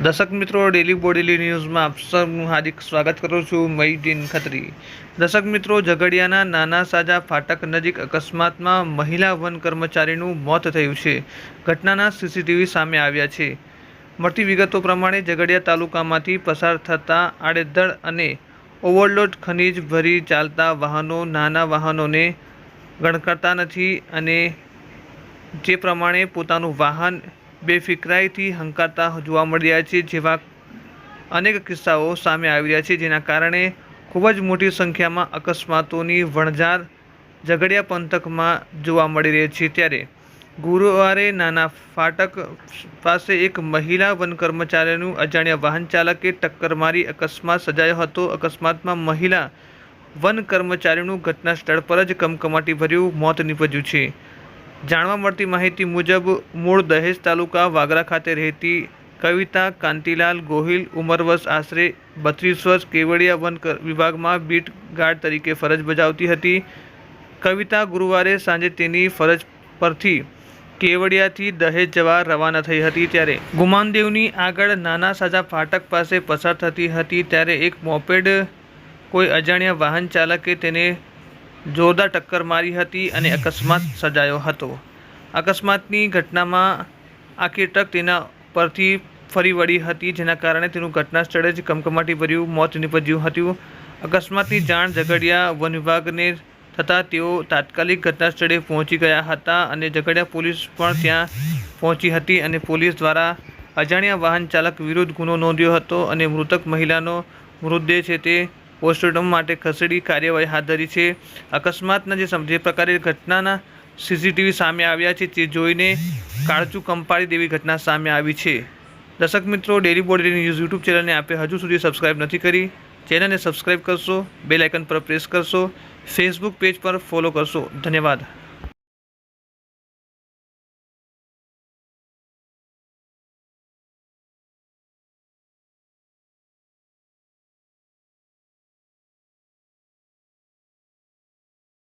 દર્શક મિત્રો, ડેલી બોડેલી ન્યૂઝમાં આપ સૌનું હાર્દિક સ્વાગત કરું છું. મહીદીન ખત્રી. દર્શક મિત્રો, ઝઘડિયાના નાના સાજા ફાટક નજીક અકસ્માતમાં મહિલા વન કર્મચારીનું મોત થયું છે. ઘટનાના સીસીટીવી સામે આવ્યા છે. મળતી વિગતો પ્રમાણે ઝઘડિયા તાલુકામાંથી પસાર થતા આડેધડ અને ઓવરલોડ ખનીજ ભરી ચાલતા વાહનો નાના વાહનોને ગણકારતા નથી અને જે પ્રમાણે પોતાનું વાહન બેફિકરાઈથી હંકારતા જોવા મળી રહ્યા છે. જેવા અનેક કિસ્સાઓ સામે આવી રહ્યા છે, જેના કારણે ખૂબ જ મોટી સંખ્યામાં અકસ્માતોની વણઝાર ઝઘડિયા પંથકમાં જોવા મળી રહી છે. ત્યારે ગુરુવારે નાના ફાટક પાસે એક મહિલા વન કર્મચારીનું અજાણ્યા વાહન ચાલકે ટક્કર મારી અકસ્માત સર્જાયો હતો. અકસ્માતમાં મહિલા વન કર્મચારીનું ઘટના સ્થળ પર જ કમકમાટીભર્યું મોત નીપજ્યું છે. જાણવા મળતી માહિતી મુજબ મૂળ દહેજ તાલુકા વાગરા ખાતે રહેતી કવિતા કાંતિલાલ ગોહિલ, ઉંમર વર્ષ આશરે 32 વર્ષ, કેવડિયા વન વિભાગમાં બીટ ગાર્ડ તરીકે ફરજ બજાવતી હતી. કવિતા ગુરુવારે સાંજે તેની ફરજ પરથી કેવડિયાથી દહેજ જવા રવાના થઈ હતી. ત્યારે ગુમાનદેવની આગળ નાના સાજા ફાટક પાસે પસાર થતી હતી, ત્યારે એક મોપેડ કોઈ અજાણ્યા વાહન ચાલકે તેને જોરદાર ટક્કર મારી હતી અને અકસ્માત સર્જાયો હતો. અકસ્માતની ઘટનામાં આખી ટ્રક તેના પરથી ફરી વળી હતી, જેના કારણે તેનું ઘટના સ્થળે જ કમકમાટીભર્યું મોત નીપજ્યું હતું. અકસ્માતની જાણ ઝઘડિયા વન વિભાગને થતાં તેઓ તાત્કાલિક ઘટના સ્થળે પહોંચી ગયા હતા અને ઝઘડિયા પોલીસ પણ ત્યાં પહોંચી હતી અને પોલીસ દ્વારા અજાણ્યા વાહન ચાલક વિરુદ્ધ ગુનો નોંધ્યો હતો અને મૃતક મહિલાનો મૃતદેહ છે તે પોસ્ટમોર્ટમ માટે ખસેડી કાર્યવાહી હાથ ધરી છે. અકસ્માતના જે પ્રકારે ઘટનાના સીસીટીવી સામે આવ્યા છે તે જોઈને કાળજું કંપાડી દેવી ઘટના સામે આવી છે. દર્શક મિત્રો, ડેલી બોડેલી ન્યૂઝ યુટ્યુબ ચેનલને આપે હજુ સુધી સબસ્ક્રાઇબ નથી કરી, ચેનલને સબસ્ક્રાઇબ કરશો, બેલ આઇકન પર પ્રેસ કરશો, ફેસબુક પેજ પર ફોલો કરશો. ધન્યવાદ.